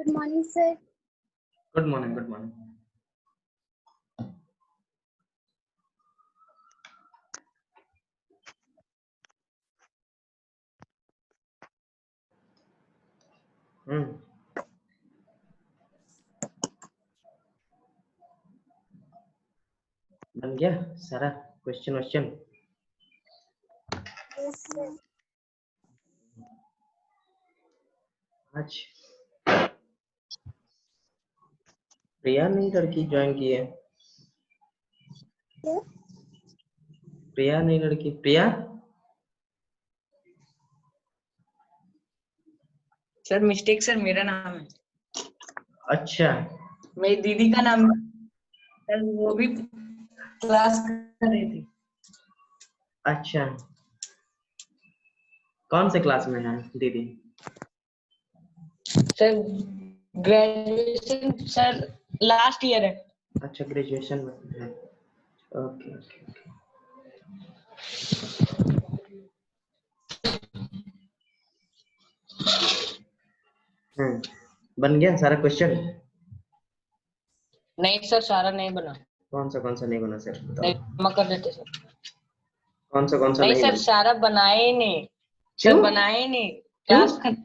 Good morning, sir. Good morning. Good morning. बन गया सारा क्वेश्चन Yes, sir. आज प्रिया नई लड़की ज्वाइन की है। Yeah. प्रिया नई लड़की प्रिया। सर मिस्टेक सर, मेरा नाम है। अच्छा मेरी दीदी का नाम है सर, वो भी क्लास कर रही थी। अच्छा, कौन से क्लास में है दीदी? Sir graduation sir last year है। अच्छा, ग्रेजुएशन में है। Okay okay okay. बन गया सारा क्वेश्चन? नहीं सर, सारा नहीं बना। कौन सा नहीं बना सर? नहीं, जमा कर देते सर। कौन सा नहीं नहीं सर, बना? सारा बनाए ही नहीं। क्यों? सर बनाए ही नहीं। क्यों? क्लास कर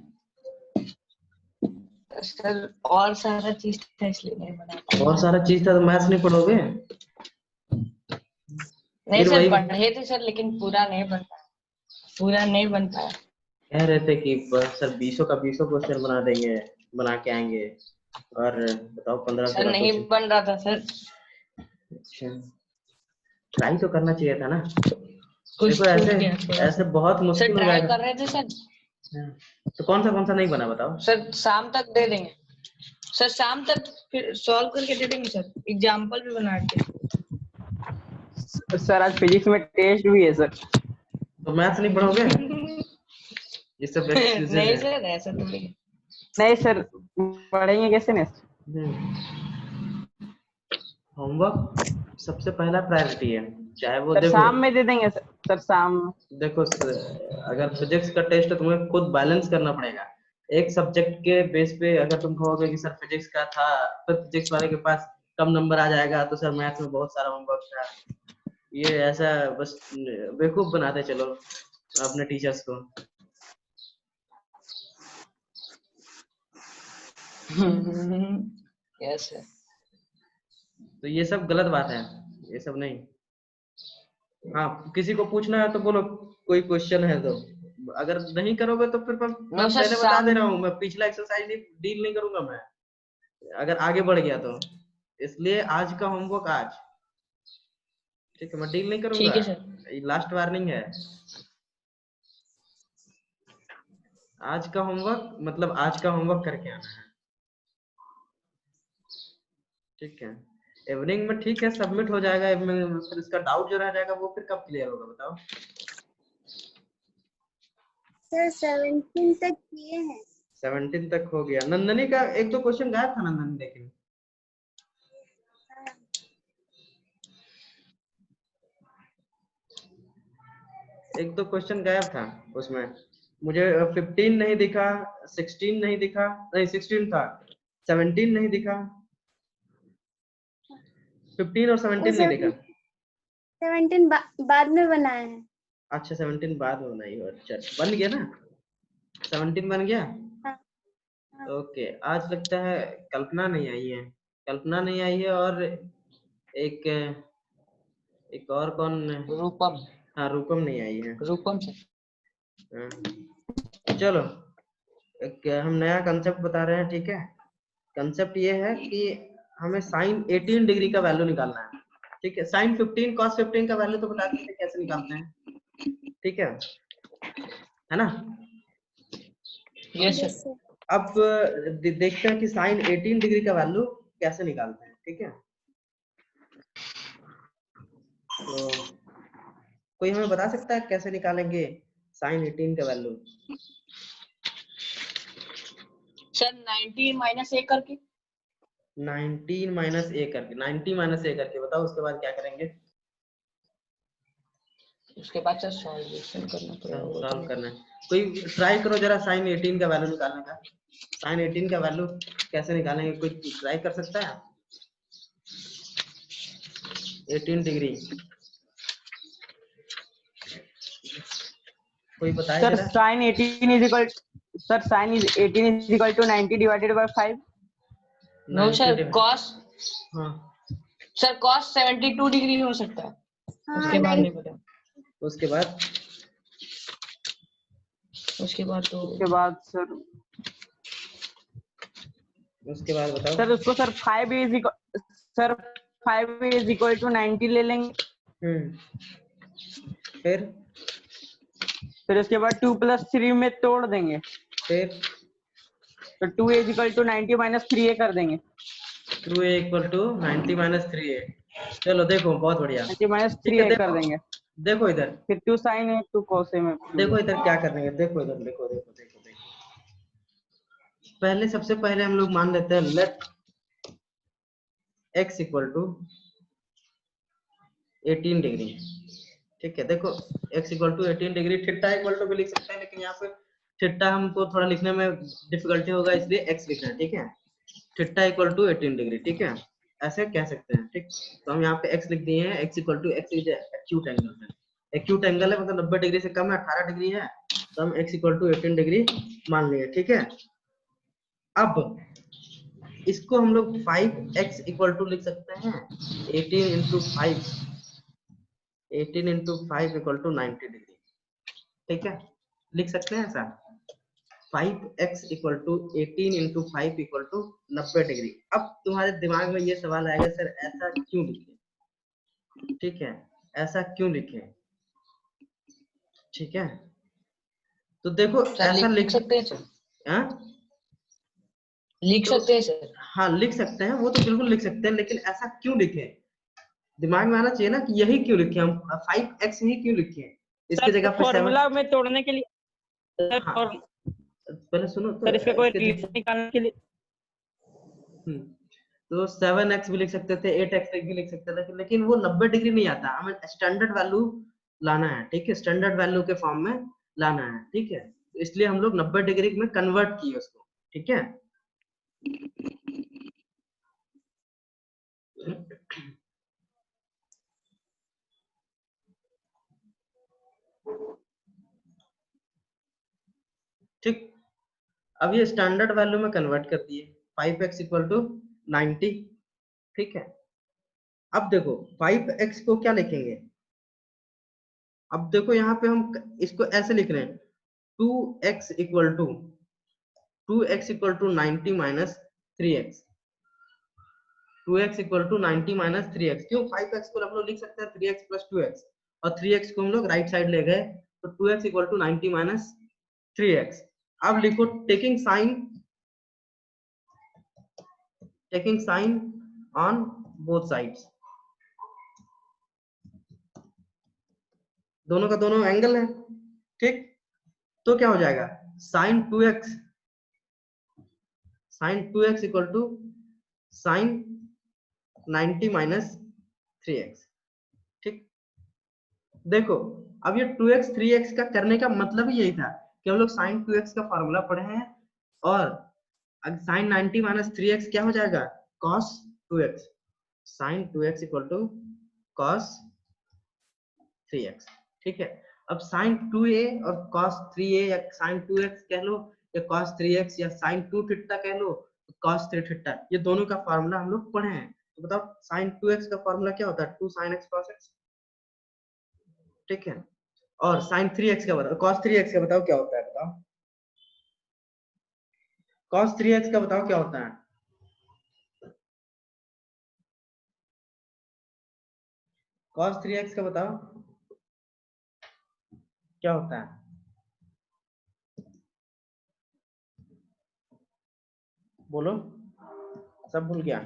सर, और सारा चीज था इसलिए नहीं बना। और सारा चीज था तो मैथ्स नहीं पढ़ोगे? नहीं सर, पढ़े थे सर, लेकिन पूरा नहीं बन पाया। कह रहे थे कि सर 20 का 20 क्वेश्चन बना देंगे, बना के आएंगे, और बताओ 1500 सर का नहीं क्वेश्चन। बन रहा था सर। अच्छा, ट्राई तो करना चाहिए था ना। कुछ देखो ऐसे बहुत मुश्किल हो जाएगा। ट्राई कर रहे थे सर। तो कौन सा नहीं बना बताओ? सर शाम तक दे देंगे सर, शाम तक फिर सॉल्व करके दे देंगे सर, एग्जाम्पल भी बना के। सर आज फिजिक्स में टेस्ट भी है सर। तो मैथ्स नहीं पढ़ोगे? ये सब एक्सक्यूजेस नहीं है। सर, ऐसा थोड़ी है। नहीं सर, पढ़ेंगे कैसे नहीं? होमवर्क सबसे पहला प्रायोरिटी है, चाहे वो सर देखो। शाम में दे देंगे सर शाम में। देखो अगर फिजिक्स का टेस्ट है तुम्हें खुद बैलेंस करना पड़ेगा। एक सब्जेक्ट के बेस पे अगर तुम कहोगे कि सर फिजिक्स का था, तो फिजिक्स वाले के पास कम नंबर आ जाएगा, तो सर मैथ्स में बहुत सारा होमवर्क था। ये ऐसा बस बेवकूफ बनाते चलो अपने टीचर्स को। Yes sir. तो ये सब गलत बात है, ये सब नहीं। हाँ, किसी को पूछना है तो बोलो कोई क्वेश्चन है तो, अगर नहीं करोगे तो फिर मैं पहले बता दे रहा हूँ, मैं पिछला एक्सरसाइज डील नहीं करूंगा मैं, अगर आगे बढ़ गया तो। इसलिए आज का होमवर्क आज, ठीक है, मैं डील नहीं करूंगा। ठीक है सर। लास्ट वार्निंग है। आज का होमवर्क मतलब आज का होमवर्क करके आना है, ठीक है। इवनिंग में ठीक है सबमिट हो जाएगा, फिर इसका डाउट जो रह जाएगा वो फिर कब क्लियर होगा बताओ? सर 17 तक किए हैं। 17 तक हो गया। नंदनी का एक दो क्वेश्चन गायब था, नंदनी देखिए। एक दो क्वेश्चन गायब था उसमें, मुझे 15 नहीं दिखा, 16 नहीं दिखा, नहीं 16 था, 17 नहीं दिखा, 15 और 17 नहीं दिखा। 17 बाद में बनाए हैं। अच्छा 17 बाद में बनाई हो, अच्छा बन गया ना, 17 बन गया। हाँ। ओके, आज लगता है कल्पना नहीं आई है, कल्पना नहीं आई है, और एक और कौन? रूपम। हाँ, रूपम नहीं आई है। रूपम सर। चलो हम नया कंसेप्ट बता रहे हैं, ठीक है। कंसेप्ट ये है कि हमें साइन 18 डिग्री का वैल्यू निकालना है, ठीक है। साइन 15 कॉस 15 का वैल्यू तो बता दीजिए कैसे निकालते हैं, ठीक है ना? Yes sir. अब देखते हैं कि साइन 18 डिग्री का वैल्यू कैसे निकालते हैं, ठीक है। तो कोई हमें बता सकता है कैसे निकालेंगे साइन 18 का वैल्यू? सर 19 माइनस ए करके। 19 माइनस ए करके, 90 माइनस ए करके बताओ, उसके बाद क्या करेंगे? उसके बाद सर सॉल्यूशन करना पड़ेगा वो तो सॉल्व नहीं। करना है। कोई ट्राई करो जरा sin 18 का वैल्यू निकालने का। sin 18 का वैल्यू कैसे निकालेंगे, कोई ट्राई कर सकता है? 18 डिग्री कोई बताए सर जरा? sin 18 is equal sir sin is 18 is equal to 90 divided by 5. No 90 sir divide, cos हाँ सर cos 72 डिग्री हो सकता है। हाँ उसके बाद नहीं पता। उसके बाद उसके बाद तो उसके बाद सर बताओ। सर उसको sir 5 is equal sir 5 is equal to 90 ले लेंगे। फिर उसके बाद 2 + 3 में तोड़ देंगे फिर तो 2 is equal to 90 minus 3a कर देंगे। 2a equal to 90 minus 3a। चलो देखो बहुत बढ़िया, 90 minus ठीक है। 3a कर देंगे। देखो इधर, फिर 2 sin a 2 cos a में देखो इधर क्या करने है, देखो इधर, देखो देखो देखो देखो। पहले सबसे पहले हम लोग मान लेते हैं let x equal to 18 degree, ठीक है। देखो x equal to 18 degree, theta equal to भी लिख सकते हैं, लेकिन यहाँ पे थीटा हमको थोड़ा लिखने में डिफिकल्टी होगा, इसलिए x लिख रहे हैं, ठीक है। थीटा इक्वल टू 18 डिग्री, ठीक है, ऐसे कह सकते हैं, ठीक। तो हम यहाँ पे x लिख दिए हैं, x equal to x is acute angle है। एक्यूट एंगल है मतलब 90 डिग्री से कम है, 18 डिग्री है, तो हम x इक्वल टू 18 डिग्री मान लिए, ठीक है। अब इसको हम लोग 5x इक्वल टू लिख सकते हैं 18 into 5, 18 into 5 equal to 90 degree, ठीक है, लिख सकते हैं ऐसा। 5x equal to 18 into 5 equal to 90 degree. अब तुम्हारे दिमाग में ये सवाल आएगा, सर ऐसा क्यों लिखे, ठीक है, ऐसा क्यों लिखे, ठीक है। तो देखो ऐसा लिख सकते हैं सर, हाँ लिख सकते हैं सर। हाँ लिख सकते हैं, वो तो बिल्कुल लिख सकते हैं, लेकिन ऐसा क्यों लिखे, दिमाग में आना चाहिए ना कि यही क्यों लिखे हम, 5x ही क्यों लिखे, इसकी जगह पे 7। फॉर्मूला में तोड़ने के लिए सर हाँ, पहले सुनो तो सर इसका कोई इसके रिलेशन निकालने के लिए तो 7x भी लिख सकते थे, 8x भी लिख सकते थे, लेकिन वो 90 डिग्री नहीं आता, हमें स्टैंडर्ड वैल्यू लाना है, ठीक है, स्टैंडर्ड वैल्यू के फॉर्म में लाना है, ठीक है। तो इसलिए हम लोग 90 डिग्री में कन्वर्ट किए उसको, ठीक है। ठीक, अब ये स्टैंडर्ड वैल्यू में कन्वर्ट कर दिए, 5x इक्वल टू 90, ठीक है। अब देखो 5x को क्या लिखेंगे, अब देखो यहाँ पे हम इसको ऐसे लिख रहे हैं 2x equal to 90 minus 3x, 2x equal to 90 minus 3x। क्यों, 5x को हम लोग लिख सकते हैं 3x प्लस 2x, और 3x को हम लोग राइट साइड ले गए, तो 2x equal to 90 minus 3x। अब लिखो taking sine on both sides, दोनों का दोनों एंगल है, ठीक। तो क्या हो जाएगा sin 2x equal to sin 90 minus 3x, ठीक। देखो अब ये 2x 3x का करने का मतलब ही यही था कि हम लोग sin 2x का फॉर्मूला पढ़े हैं, और sin 90 माइनस 3x क्या हो जाएगा cos 2x, sin 2x equal to cos 3x, ठीक है। अब sin 2a और cos 3a या sin 2x कह लो या cos 3x या sin 2 थीटा कह लो, cos 3 थीटा, ये दोनों का फार्मूला हम लोग पढ़े हैं। तो बताओ sin 2x का फार्मूला क्या होता है, 2 sin x cos x, ठीक है। और sin 3x का बताओ, cos 3x का बताओ क्या होता है, बताओ cos 3x का बताओ क्या होता है, cos 3x का बताओ क्या होता है, बोलो, सब भूल गया।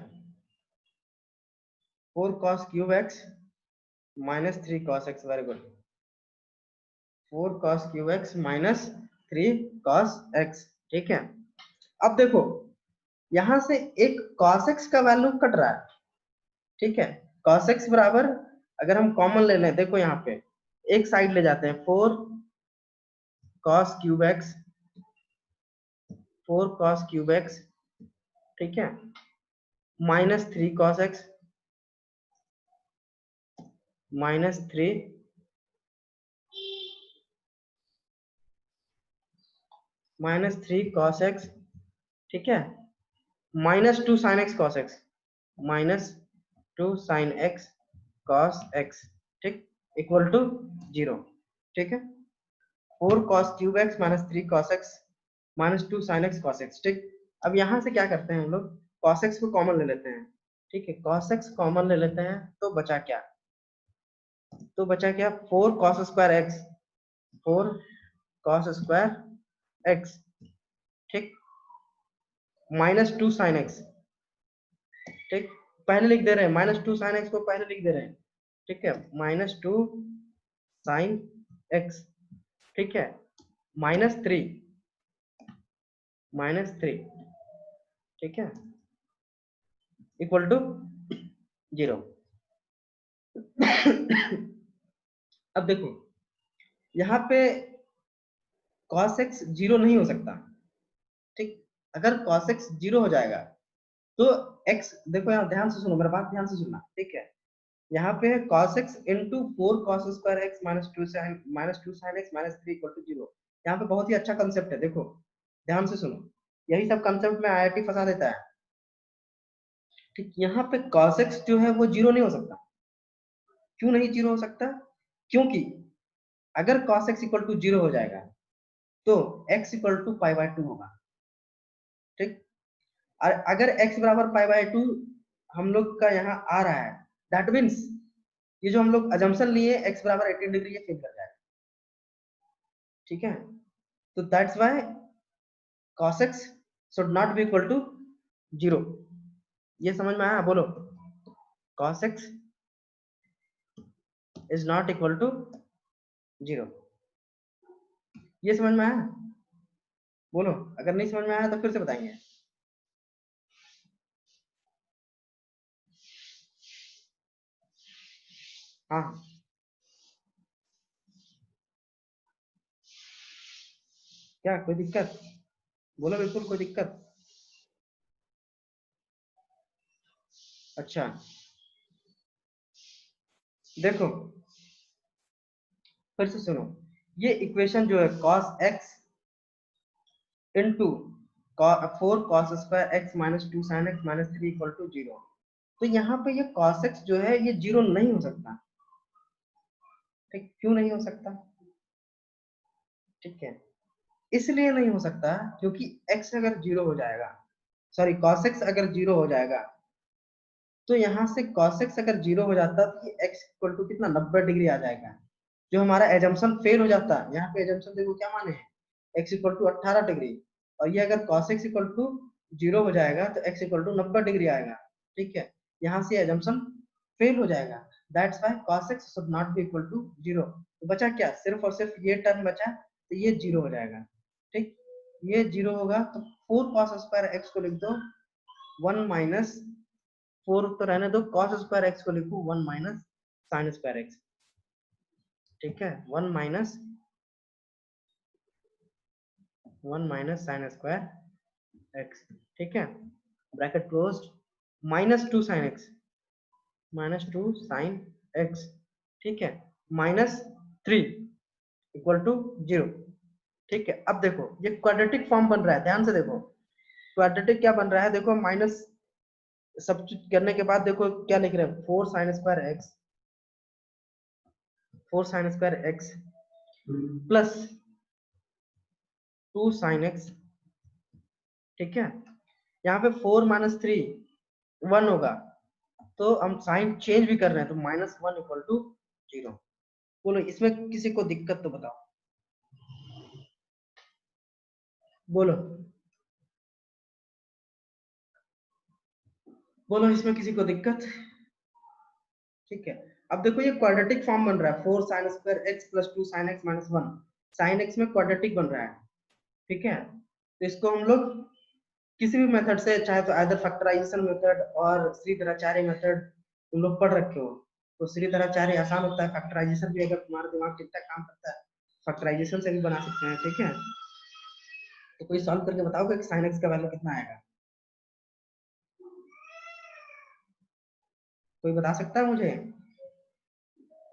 4 cos cube x minus 3 cos x, very good. 4 cos cube x minus 3 cos x, ठीक है। अब देखो यहां से एक cos x का वैल्यू कट रहा है, ठीक है। cos x बराबर, अगर हम कॉमन ले लें, देखो यहाँ पे एक साइड ले जाते हैं, 4 cos cube x, 4 cos cube x, ठीक है, minus 3 cos x, minus 3 cos x, ठीक है, minus 2 sin x cos x, minus 2 sin x cos x, ठीक, इक्वल टू 0, ठीक है, 4 cos cube x minus 3 cos x minus 2 sin x cos x, ठीक। अब यहाँ से क्या करते हैं हम लोग, cos x को कॉमन ले लेते हैं, ठीक है, cos x कॉमन ले लेते हैं, तो बचा क्या, 4 cos square x, 4 cos square x, ठीक, माइनस 2 sin x, ठीक, पहले लिख दे रहे हैं, माइनस 2 sin x को पहले लिख दे रहे हैं, ठीक है, माइनस 2 sin x, ठीक है, माइनस 3, ठीक है, इक्वल टू 0। अब देखो यहाँ पे cos x 0 नहीं हो सकता, ठीक, अगर cos x 0 हो जाएगा तो x, देखो यहाँ ध्यान से सुनो, मेरा बात ध्यान से सुनना, ठीक है, यहाँ पे cos x into 4 cos square x minus 2 sin x minus 3 equal to 0। यहाँ पे बहुत ही अच्छा कंसेप्ट है, देखो ध्यान से सुनो, यही सब कंसेप्ट में IIT फंसा देता है, ठीक, यहाँ पे cos x जो है वो 0 नहीं हो सकता। क्यों नहीं 0 हो सकता, क्योंकि अगर cos x इक्वल टू 0 हो जाएगा तो x equal to pi by 2 होगा, ठीक, और अगर x बराबर पाई बाय 2 हम लोग का यहाँ आ रहा है, दैट मीन्स ये जो हम लोग अजम्पशन लिए x बराबर 18 डिग्री ये फेल कर जाएगा, ठीक है, तो that's why cos x should not be equal to 0। ये समझ में आया, बोलो, cos x is not equal to 0, ये समझ में आया, बोलो, अगर नहीं समझ में आया तो फिर से बताएंगे। हाँ, क्या कोई दिक्कत, बोलो, बिल्कुल कोई दिक्कत। अच्छा देखो फिर से सुनो, ये इक्वेशन जो है cos x into 4 cos square x minus 2 sin x minus 3 equal to 0, तो यहाँ पे ये cos x जो है ये 0 नहीं हो सकता, ठीक, क्यों नहीं हो सकता, ठीक है, इसलिए नहीं हो सकता क्योंकि x अगर 0 हो जाएगा, सॉरी cos x अगर 0 हो जाएगा तो यहाँ से cos x अगर 0 हो जाता तो ये x इक्वल टू कितना 90 डिग्री आ जाएगा, जो हमारा एजम्पशन फेल हो जाता, यहाँ पे एजम्पशन देखो क्या माने हैं, x इक्वल टू 18 डिग्री, और ये अगर cos x इक्वल टू 0 हो जाएगा तो x इक्वल टू 90 डिग्री आएगा, ठीक है, यहाँ से एजम्पशन फेल हो जाएगा, that's why cos x should not be equal to 0। तो बचा क्या, सिर्फ और सिर्फ ये टर्म बचा, तो ये 0 हो जाएगा, ठीक, ये 0 होगा तो 4 cos स्क्वायर x को लिख दो 1 माइनस 4 तो रहने दो, cos स्क्वायर x को लिखो 1 माइनस sin स्क्वायर x, ठीक है, 1 माइनस sin स्क्वायर x, ठीक है, bracket closed, minus 2 sin x, ठीक है, माइनस 3 इक्वल टू 0, ठीक है। अब देखो ये क्वाड्रेटिक फॉर्म बन रहा है, ध्यान से देखो क्वाड्रेटिक क्या बन रहा है, देखो माइनस सब्स्टिट्यूट करने के बाद देखो क्या लिख रहे हैं, 4 sin square x plus 2 sin x, ठीक है, यहाँ पे 4 माइनस 3 1 होगा, तो हम साइन चेंज भी कर रहे हैं, तो माइनस 1 इक्वल टू 0। बोलो इसमें किसी को दिक्कत तो बताओ, बोलो बोलो इसमें किसी को दिक्कत, ठीक है। अब देखो ये क्वाड्रेटिक फॉर्म बन रहा है, 4 sin square x plus 2 sin x minus 1, sin x में क्वाड्रेटिक बन रहा है, ठीक है, तो इसको हम लोग किसी भी मेथड से, चाहे तो आइदर फैक्टराइजेशन मेथड और श्रीधराचार्य मेथड तुम लोग पढ़ रखे हो, तो श्रीधराचार्य आसान होता है। फैक्टराइजेशन भी अगर तुम्हारा दिमाग ठीक ठाक काम करता है, फैक्टराइजेशन से भी बना सकते हैं, ठीक है। तो कोई सॉल्व करके बताओगे कि sin x का वैल्यू कितना आएगा? कोई बता सकता है मुझे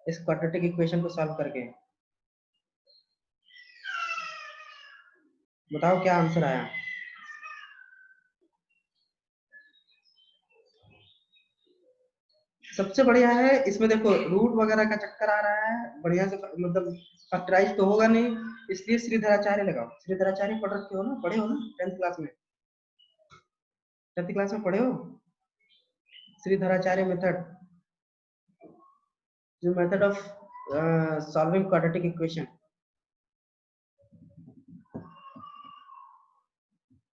इस क्वाड्रेटिक इक्वेशन को सॉल्व करके? बताओ क्या आंसर आया। सबसे बढ़िया है इसमें, देखो रूट वगैरह का चक्कर आ रहा है, बढ़िया से मतलब फैक्टराइज तो होगा नहीं, इसलिए श्रीधराचार्य लगाओ। श्रीधराचार्य पढ़ रखे हो ना, पढ़े हो ना 10th क्लास में? 10th क्लास में पढ़े हो श्रीधराचार्य मेथड, जो method of solving quadratic equation.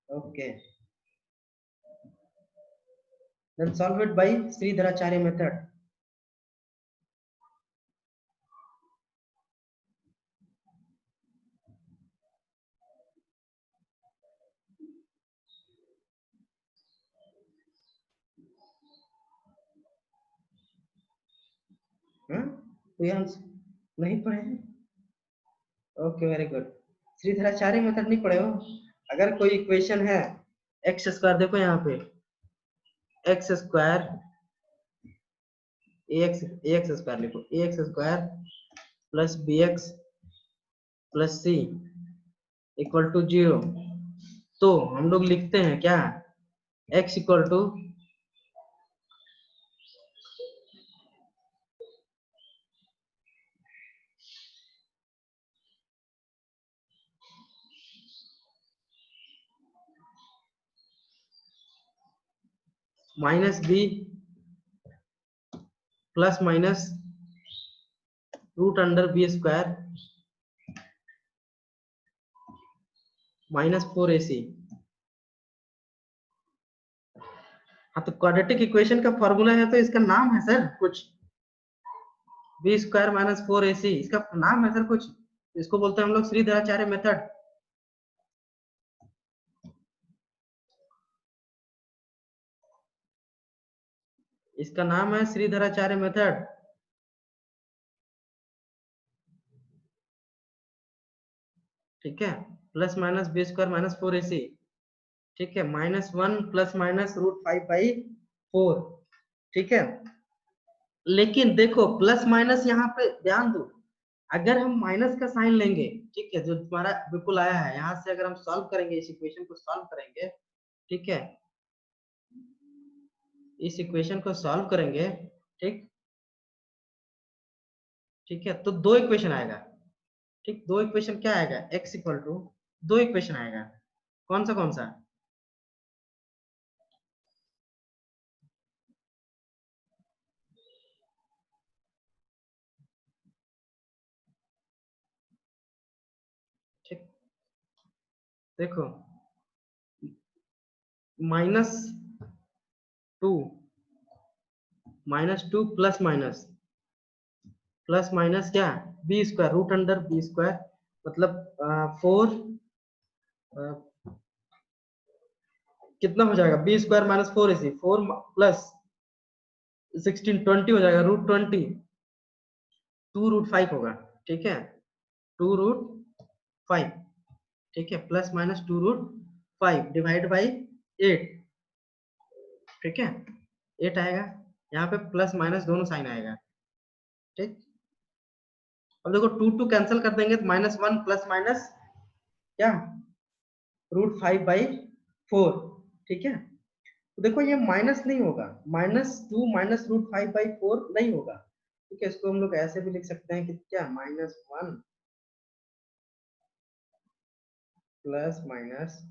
Okay, then solve it by Sridharacharya method. कोई आंसर नहीं पढ़े हैं? Okay, very good. Shridharacharya method नहीं पढ़े हो? अगर कोई इक्वेशन है एक्स स्क्वायर, देखो यहाँ पे एक्स स्क्वायर एक्स स्क्वायर लिखो, x square plus b x plus c equal to 0, तो हम लोग लिखते हैं क्या, x इक्वल टू minus b plus minus root under b square minus 4ac। हाँ, तो क्वाड्रेटिक इक्वेशन का फॉर्मूला है, तो इसका नाम है सर कुछ, बी स्क्वायर माइनस 4ac, इसका नाम है सर कुछ, इसको बोलते हैं हम लोग श्रीधराचार्य मेथड। इसका नाम है श्रीधराचार्य मेथड। ठीक है, plus minus b square minus 4ac, ठीक है, -1 प्लस माइनस √5/4, ठीक है। लेकिन देखो प्लस माइनस यहाँ पे ध्यान दो, अगर हम माइनस का साइन लेंगे, ठीक है, जो तुम्हारा बिल्कुल आया है, यहाँ से अगर हम सॉल्व करेंगे, इस इक्वेशन को सॉल्व करेंगे, ठीक है, इस इक्वेशन को सॉल्व करेंगे, ठीक, ठीक है, तो दो इक्वेशन आएगा, ठीक, दो इक्वेशन क्या आएगा, x इक्वल टू, दो इक्वेशन आएगा, कौन सा कौन सा, ठीक, देखो -2 प्लस माइनस क्या, b square root under b square, मतलब 4 कितना हो जाएगा, B square minus 4ac, 4 plus 16 20 हो जाएगा, √20, 2√5 होगा, ठीक है, 2√5, ठीक है, प्लस माइनस 2√5 डिवाइड बाई 8, ठीक है, 8 आएगा, यहाँ पे प्लस माइनस दोनों साइन आएगा, ठीक। अब देखो 2 कैंसिल कर देंगे तो -1 प्लस माइनस क्या, √5/4, ठीक है। तो देखो ये माइनस नहीं होगा, -2 माइनस √5/4 नहीं होगा, ठीक है, इसको हम लोग ऐसे भी लिख सकते हैं कि क्या, -1 प्लस माइनस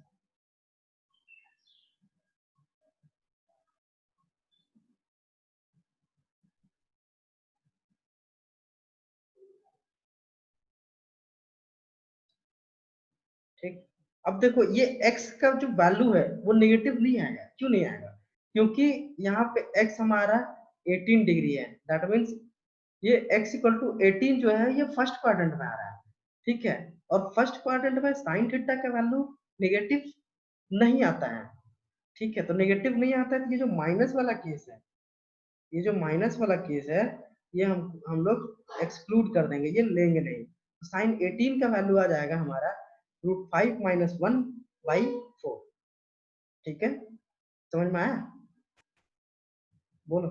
ठीक। अब देखो ये x का जो वैल्यू है वो नेगेटिव नहीं आएगा, क्यों नहीं आएगा, क्योंकि यहाँ पे x हमारा 18 डिग्री है, दैट मीन्स ये x इक्वल टू 18 जो है ये फर्स्ट क्वाड्रेंट में आ रहा है, ठीक है, और फर्स्ट क्वाड्रेंट में साइन थीटा का वैल्यू नेगेटिव नहीं आता है, ठीक है, तो नेगेटिव नहीं आता है, तो ये जो माइनस वाला केस है, ये जो माइनस वाला केस है, ये हम लोग एक्सक्लूड कर देंगे, ये लेंगे नहीं। तो साइन 18 का वैल्यू आ जाएगा हमारा √5 - 1/4। ठीक है, समझ में आया? बोलो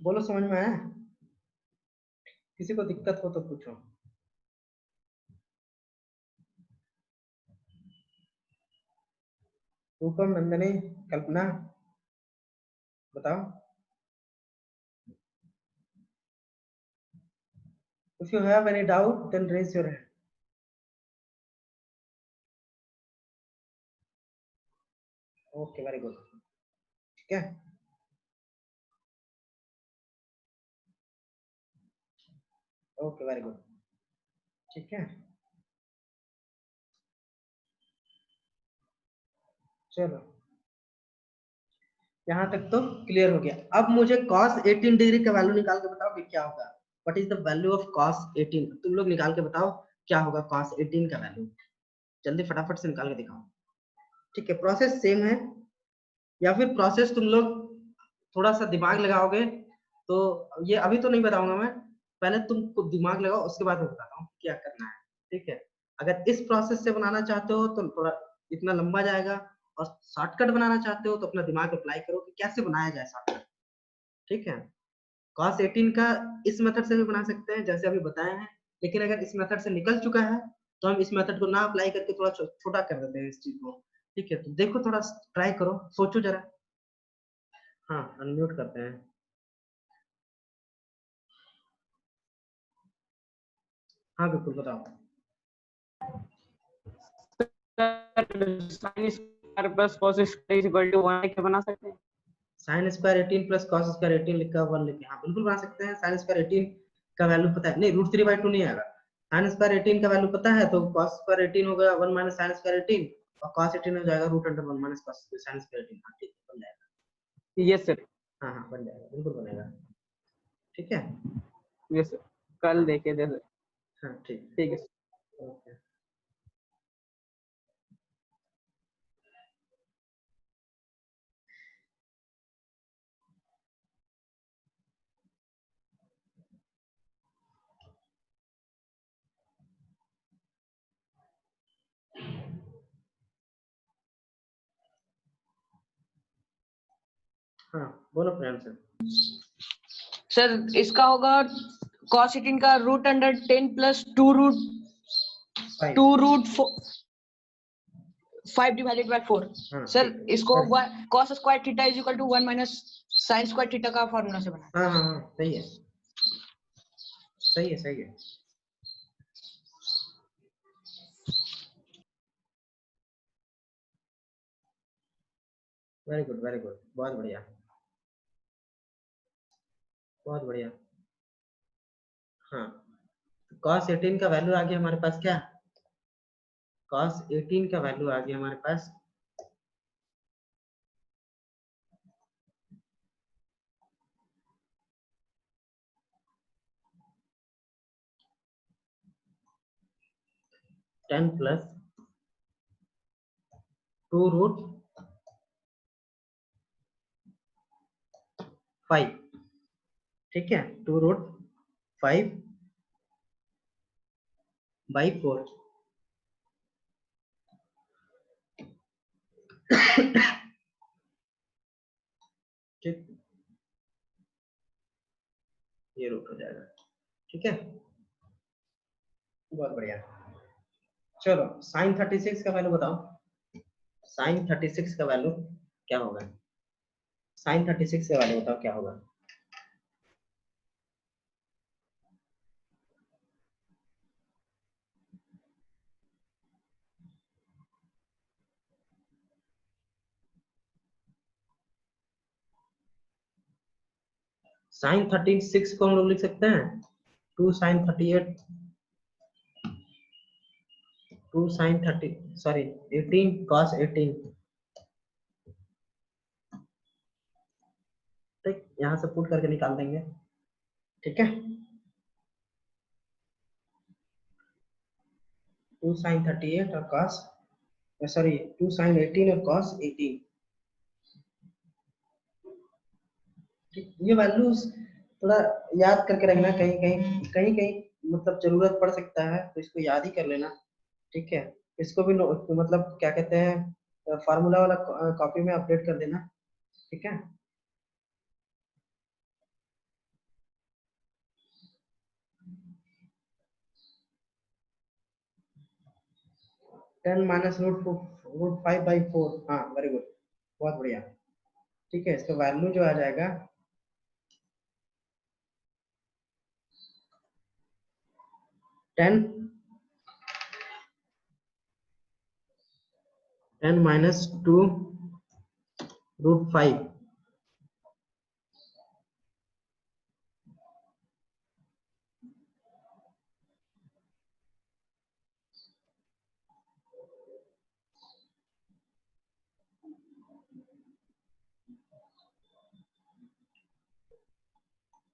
बोलो, समझ में आया? किसी को दिक्कत हो तो पूछो। रूपम, नंदनी, कल्पना, बताओ। If you have any doubt, then raise your hand. Okay, very good. ठीक है, ओके, वेरी गुड। ठीक है, चलो यहाँ तक तो क्लियर हो गया। अब मुझे cos 18 डिग्री का वैल्यू निकाल के बताओ कि क्या होगा। What is the value of cos 18? तुम लोग निकाल के बताओ क्या होगा cos 18 का वैल्यू। जल्दी फटाफट से निकाल के दिखाओ। ठीक है, प्रोसेस सेम है, या फिर प्रोसेस तुम लोग थोड़ा सा दिमाग लगाओगे तो ये अभी तो नहीं बताऊंगा मैं, पहले तुम दिमाग लगाओ, उसके बाद मैं बताता हूँ क्या करना है। ठीक है, अगर इस प्रोसेस से बनाना चाहते हो तो थोड़ा इतना लंबा जाएगा, और शॉर्टकट बनाना चाहते हो तो अपना दिमाग अप्लाई करो कि कैसे बनाया जाए शॉर्टकट। ठीक है, cos 18 का इस मेथड से भी बना सकते हैं जैसे अभी बताए हैं, लेकिन अगर इस मेथड से निकल चुका है तो हम इस मेथड को ना अप्लाई करके थोड़ा छोटा कर देते हैं इस चीज को। ठीक है, तो देखो, थोड़ा ट्राई करो, सोचो जरा। हाँ, अनम्यूट करते हैं। हाँ बिल्कुल, बताओ। sin square plus cos square is equal to 1 के बना सकते हैं। साइन स्क्वायर 18 प्लस कॉस स्क्वायर 18 लिखा 1 लिखे, हाँ बिल्कुल बना सकते हैं। साइन स्क्वायर 18 का वैल्यू पता है? नहीं, √3/2 नहीं आएगा। साइन स्क्वायर 18 का वैल्यू पता है तो cos स्क्वायर 18 हो गया 1 - sin स्क्वायर 18, और cos 18 हो जाएगा √1 - cos sin स्क्वायर 18। हाँ ठीक है, बन जाएगा। Yes sir. हाँ हाँ, बन जाएगा, बिल्कुल बनेगा। ठीक है, यस सर, कल देखे थे सर। हाँ ठीक ठीक है। है, ओके। हाँ बोलो प्रेम सर। सर इसका होगा cos 18 का √10 प्लस 2√5 डिवाइडेड बाय 4। हाँ सर ठीक है, इसको cos square theta is equal to 1 minus sin square theta का फॉर्मूला से बना। हाँ हाँ हाँ, सही है, सही है, सही है। वेरी गुड, वेरी गुड, बहुत बढ़िया, बहुत बढ़िया। हाँ, cos 18 का वैल्यू आ गया हमारे पास क्या? cos 18 का वैल्यू आ गया हमारे पास 10 प्लस 2√5। ठीक है, 2√5/4। ठीक, ये रूट हो जाएगा। ठीक है, बहुत बढ़िया। चलो साइन 36 का वैल्यू बताओ। साइन 36 का वैल्यू क्या होगा? साइन 36 का वैल्यू बताओ क्या होगा? साइन 36 को हम लोग लिख सकते हैं 2 sin 38, 2 sin 30, सॉरी 18 cos 18। ठीक, यहाँ से पुट करके निकाल देंगे। ठीक है, 2 sin 38 और cos, सॉरी 2 sin 18 और cos 18। ठीक, ये वैल्यूज थोड़ा याद करके रखना, कहीं मतलब जरूरत पड़ सकता है, तो इसको याद ही कर लेना। ठीक है, इसको भी मतलब क्या कहते हैं, फार्मूला वाला कॉपी में अपडेट कर देना। ठीक है, टेन माइनस रूट 5/4। हाँ वेरी गुड, बहुत बढ़िया। ठीक है, इसका वैल्यू जो आ जाएगा 10 माइनस 2√5।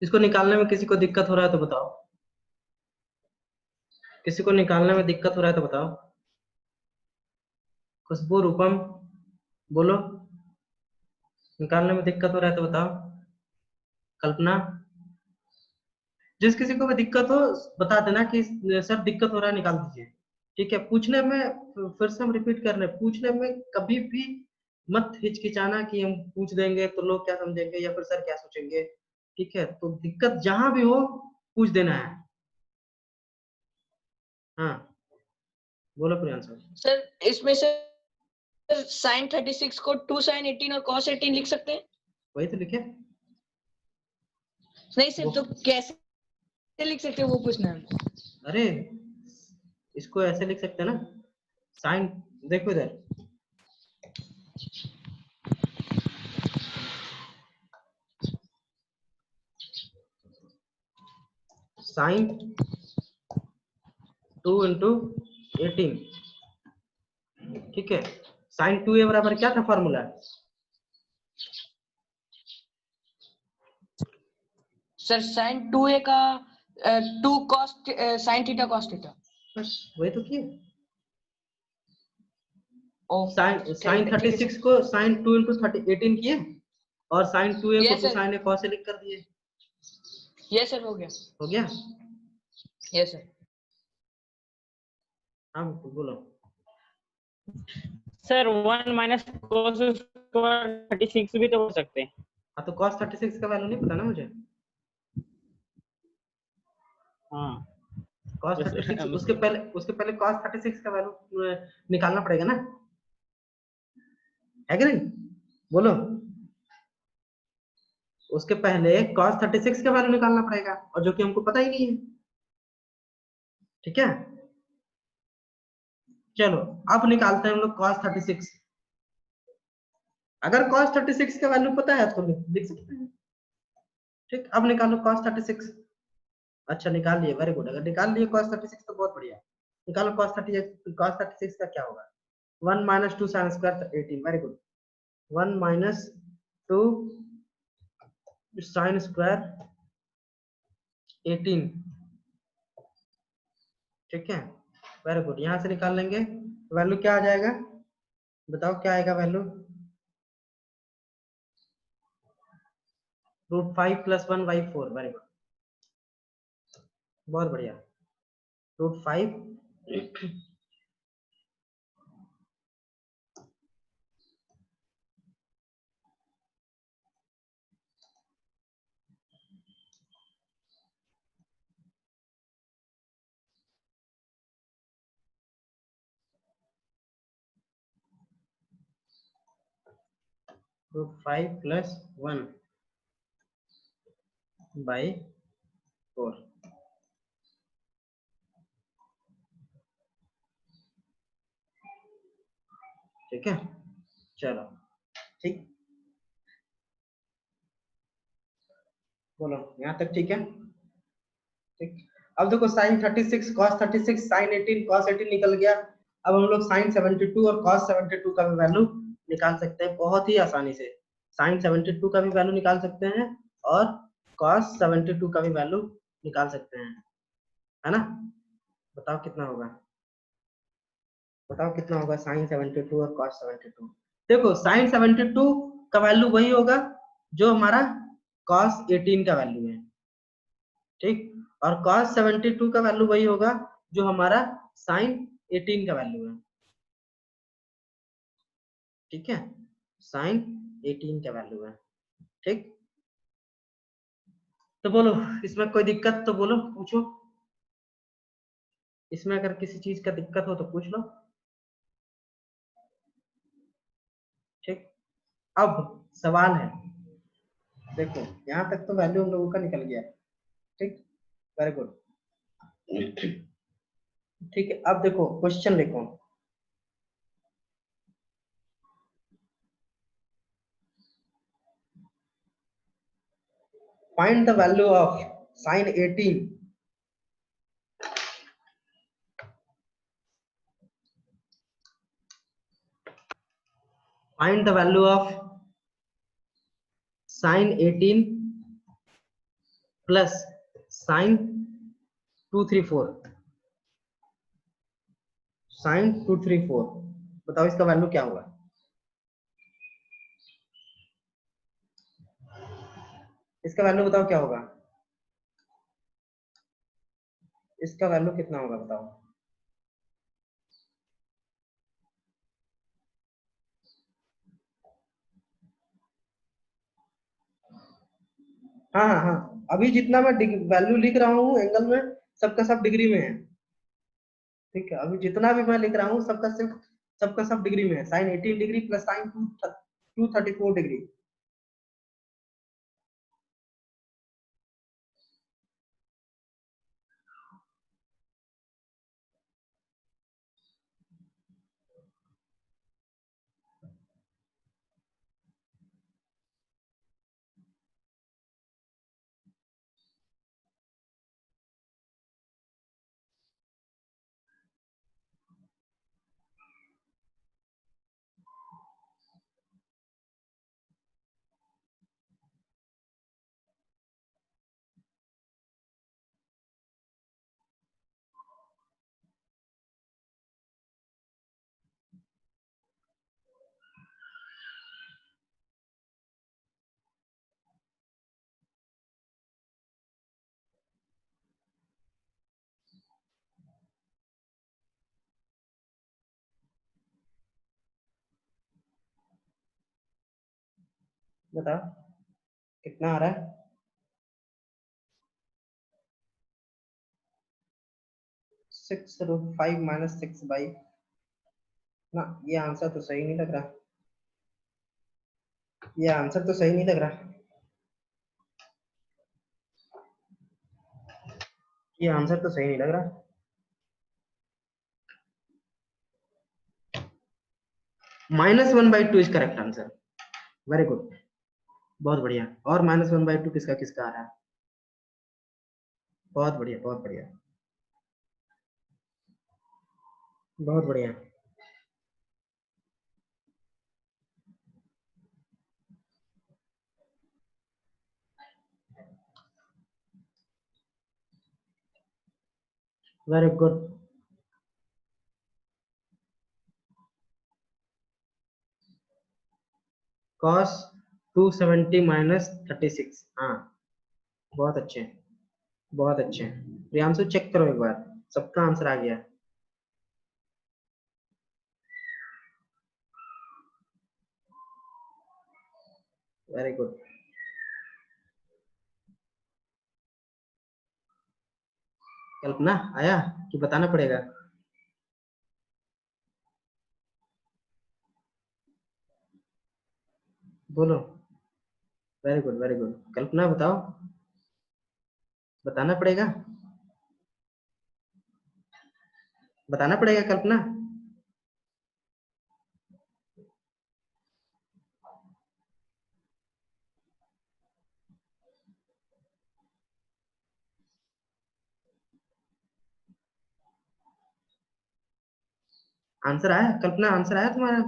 इसको निकालने में किसी को दिक्कत हो रहा है तो बताओ, किसी को निकालने में दिक्कत हो रहा है तो बताओ। खुशबू, रूपम, बोलो, निकालने में दिक्कत हो रहा है तो बताओ। कल्पना, जिस किसी को भी दिक्कत हो बता देना कि सर दिक्कत हो रहा है, निकाल दीजिए। ठीक है, पूछने में फिर से हम रिपीट कर रहे हैं, पूछने में कभी भी मत हिचकिचाना कि हम पूछ देंगे तो लोग क्या समझेंगे या फिर सर क्या सोचेंगे। ठीक है, तो दिक्कत जहां भी हो पूछ देना है। हाँ बोलो प्रियांशु। सर इसमें सर sin 36 को 2 sin 18 और cos 18 लिख सकते हैं? वही तो लिखे। नहीं सर, तो कैसे लिख सकते हैं वो पूछना है। अरे इसको ऐसे लिख सकते हैं ना, साइन, देखो इधर, साइन 2 इंटू 18। ठीक है, साइन 2a बराबर क्या था फॉर्मूला? सर sin 2a का 2 cos sin theta cos theta. बस वही तो किए। ओके साइन ठीक है 36 को साइन 2 इंटू 18 किए, और साइन 2a को yes 2 sir, sine a cos a लिख कर दिए। यस सर, हो गया। हो गया। Yes sir. हाँ बोलो। सर 1 माइनस cos स्क्वायर 36 भी तो हो सकते हैं। हाँ तो cos 36 का वैल्यू नहीं पता ना मुझे। हाँ cos 36 उसके पहले cos 36 का वैल्यू निकालना पड़ेगा ना, है कि नहीं? बोलो, उसके पहले cos 36 का वैल्यू निकालना पड़ेगा, और जो कि हमको पता ही नहीं है। ठीक है, चलो अब निकालते हैं हम लोग cos 36। अगर cos 36 का वैल्यू पता है तो लिख सकते हैं। ठीक, अब निकालो cos 36। अच्छा निकाल लिए, वेरी गुड। अगर निकाल लिए cos 36 तो बहुत बढ़िया। निकालो cos 36 का क्या होगा? 1 minus 2 sign square 18, very good. 1 minus 2 sign square 18। ठीक है, वेरी गुड। यहां से निकाल लेंगे, वैल्यू क्या आ जाएगा बताओ, क्या आएगा वैल्यू? √5 + 1/4, वेरी गुड, बहुत बढ़िया। √5 √5 + 1/4। ठीक है, चलो ठीक, बोलो यहाँ तक ठीक है। ठीक, अब देखो sin 36 cos 36 sin 18 cos 18 निकल गया। अब हम लोग sin 72 और cos 72 का भी वैल्यू निकाल सकते हैं बहुत ही आसानी से। sin 72 का भी वैल्यू निकाल सकते हैं और cos 72 का भी वैल्यू निकाल सकते हैं, है ना? बताओ कितना होगा, बताओ कितना होगा sin 72 और cos 72। देखो sin 72 का वैल्यू वही होगा जो हमारा cos 18 का वैल्यू है, ठीक, और cos 72 का वैल्यू वही होगा जो हमारा sin 18 का वैल्यू है, ठीक है, sin 18 का वैल्यू है, ठीक। तो बोलो इसमें कोई दिक्कत तो बोलो, पूछो, इसमें अगर किसी चीज का दिक्कत हो तो पूछ लो, ठीक। अब सवाल है, देखो यहाँ तक तो वैल्यू हम लोगों का निकल गया, ठीक, वेरी गुड, ठीक है। अब देखो क्वेश्चन देखो, find the value of sin 18 find the value of sin 18 plus sin 234, sin 234, बताओ इसका वैल्यू क्या होगा, इसका वैल्यू बताओ क्या होगा, इसका वैल्यू कितना होगा बताओ, हाँ हाँ हाँ, अभी जितना मैं वैल्यू लिख रहा हूँ एंगल में, सबका सब डिग्री में है, ठीक है, अभी जितना भी मैं लिख रहा हूँ सबका सब डिग्री में है, sin 18 degree plus sin 234 degree, बताओ कितना आ रहा है, 6/5 माइनस 6 ना, ये आंसर तो सही नहीं लग रहा, ये आंसर तो सही नहीं लग रहा, ये आंसर तो सही नहीं लग रहा, -1/2 is correct answer, very good, बहुत बढ़िया, और -1/2 किसका किसका आ रहा है, बहुत बढ़िया बहुत बढ़िया बहुत बढ़िया, वेरी गुड, cos 270 माइनस 36, हाँ बहुत अच्छे, बहुत अच्छे, प्रियांशु चेक करो एक बार, सबका आंसर आ गया, वेरी गुड, कल्पना आया कि बताना पड़ेगा, बोलो, वेरी गुड वेरी गुड, कल्पना बताओ, बताना पड़ेगा, बताना पड़ेगा कल्पना, आंसर आया कल्पना, आंसर आया तुम्हारा,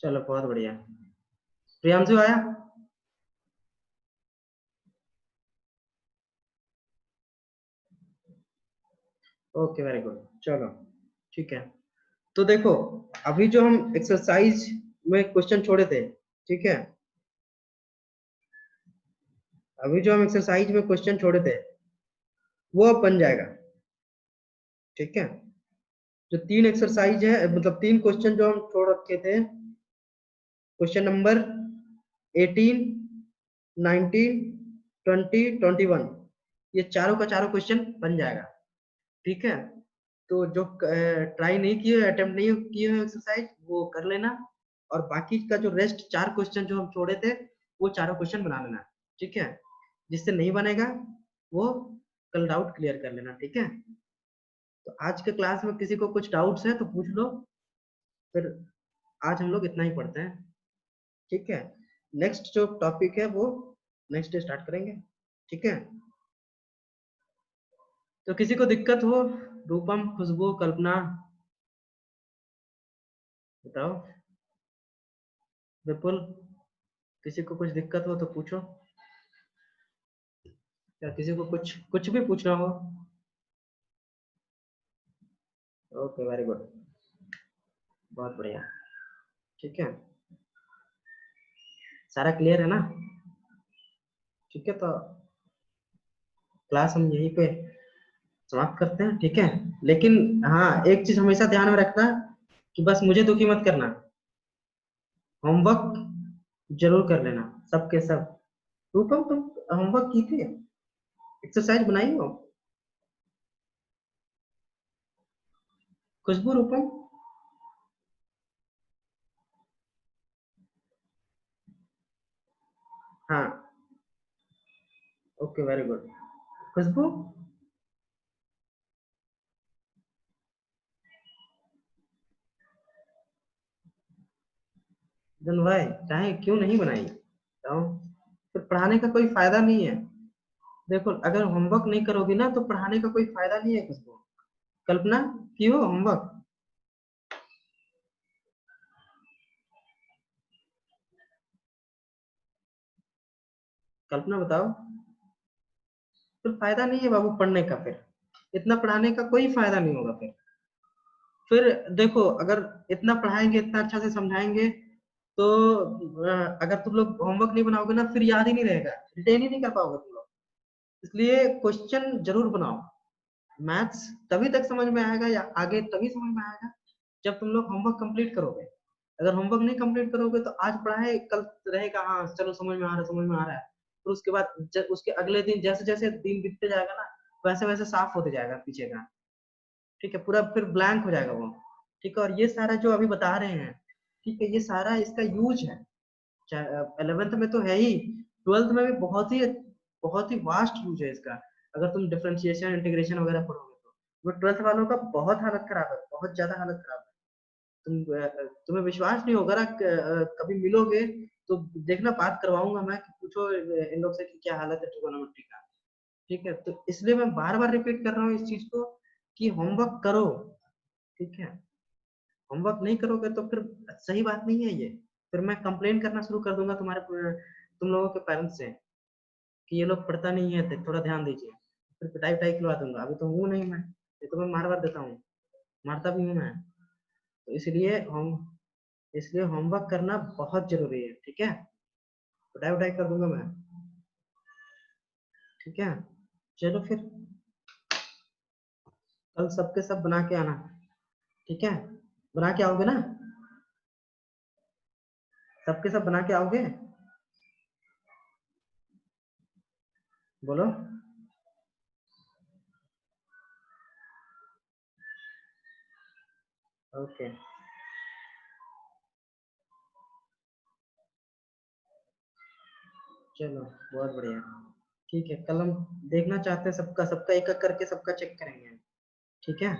चलो बहुत बढ़िया, प्रियांशु आया, ओके वेरी गुड, चलो ठीक है, तो देखो अभी जो हम एक्सरसाइज में क्वेश्चन छोड़े थे, ठीक है, अभी जो हम एक्सरसाइज में क्वेश्चन छोड़े थे वो अब बन जाएगा, ठीक है। जो 3 एक्सरसाइज है, मतलब 3 क्वेश्चन जो हम छोड़ रखे थे, क्वेश्चन नंबर 18, 19, 20, 21, ये चारों का चारों क्वेश्चन बन जाएगा, ठीक है। तो जो ट्राई नहीं किए, अटेम्प्ट नहीं किए हैं एक्सरसाइज, वो कर लेना, और बाकी का जो रेस्ट 4 क्वेश्चन जो हम छोड़े थे वो चारों क्वेश्चन बना लेना, ठीक है। जिससे नहीं बनेगा वो कल डाउट क्लियर कर लेना, ठीक है। तो आज के क्लास में किसी को कुछ डाउट्स है तो पूछ लो, फिर आज हम लोग इतना ही पढ़ते हैं, ठीक है। नेक्स्ट जो टॉपिक है वो नेक्स्ट डे स्टार्ट करेंगे, ठीक है। तो किसी को दिक्कत हो, रूपम, खुशबू, कल्पना, बताओ। विपुल, किसी को कुछ दिक्कत हो तो पूछो, या किसी को कुछ कुछ भी पूछना हो। ओके, वेरी गुड, बहुत बढ़िया, ठीक है। सारा क्लियर है ना? ठीक है, तो क्लास हम यहीं पे समाप्त करते हैं, ठीक है। लेकिन हाँ, एक चीज हमेशा ध्यान में रखना कि बस मुझे दुखी मत करना, होमवर्क जरूर कर लेना सबके सब। रूपम, तुम होमवर्क की थी, एक्सरसाइज बनाई हो? खुशबू, रूपम, हाँ, ओके, वेरी गुड। खुशबू, जन भाई, चाहे क्यों नहीं बनाई, बताओ। फिर पढ़ाने का कोई फायदा नहीं है। देखो, अगर होमवर्क नहीं करोगी ना तो पढ़ाने का कोई फायदा नहीं है खुशबू। कल्पना, क्यों होमवर्क? कल्पना बताओ। फिर फायदा नहीं है बाबू पढ़ने का, फिर इतना पढ़ाने का कोई फायदा नहीं होगा। फिर देखो, अगर इतना पढ़ाएंगे, इतना अच्छा से समझाएंगे, तो अगर तुम लोग होमवर्क नहीं बनाओगे ना, फिर याद ही नहीं रहेगा, रिटेन ही नहीं कर पाओगे तुम लोग। इसलिए क्वेश्चन जरूर बनाओ। मैथ्स तभी तक समझ में आएगा, या आगे तभी समझ में आएगा जब तुम लोग होमवर्क कंप्लीट करोगे। अगर होमवर्क नहीं कंप्लीट करोगे तो आज पढ़ाए, कल रहेगा हाँ चलो समझ में आ रहा है, समझ में आ रहा है, फिर उसके बाद उसके अगले दिन जैसे जैसे दिन बीतते जाएगा ना, वैसे वैसे साफ होते जाएगा पीछे का, ठीक है, पूरा फिर ब्लैंक हो जाएगा वो, ठीक है। और ये सारा जो अभी बता रहे हैं, ठीक है, ये सारा इसका यूज है। 11th में तो है ही, 12th में भी बहुत ही वास्ट यूज है इसका। अगर तुम डिफरेंशिएशन, इंटीग्रेशन वगैरह पढ़ोगे तो वो 12th वालों का बहुत हालत खराब है, बहुत ज्यादा हालत खराब है। तुम्हें विश्वास नहीं होगा ना, कभी मिलोगे तो देखना, बात करवाऊंगा मैं कि पूछो इन लोग से कि क्या हालत है ट्रिगोनोमेट्री का, ठीक है। तो इसलिए मैं बार बार रिपीट कर रहा हूँ इस चीज को कि होमवर्क करो, ठीक है। होमवर्क नहीं करोगे तो फिर सही बात नहीं है ये। फिर मैं कंप्लेन करना शुरू कर दूंगा तुम लोगों के पेरेंट्स से कि ये लोग पढ़ता नहीं है, तो थोड़ा ध्यान दीजिए। फिर पिटाई पिटाई खिलवा दूंगा। अभी तो हूँ नहीं मैं, ये तो मैं मार मार देता हूँ, मारता भी हूँ मैं। तो इसलिए होमवर्क करना बहुत जरूरी है, ठीक है। पिटाई उटाई कर दूंगा मैं, ठीक है। चलो फिर कल सबके सब बना के आना, ठीक है। बना के आओगे ना? सबके सब बना के आओगे? बोलो। ओके, चलो बहुत बढ़िया, ठीक है। कल हम देखना चाहते हैं सबका सबका एक एक करके सबका चेक करेंगे, ठीक है।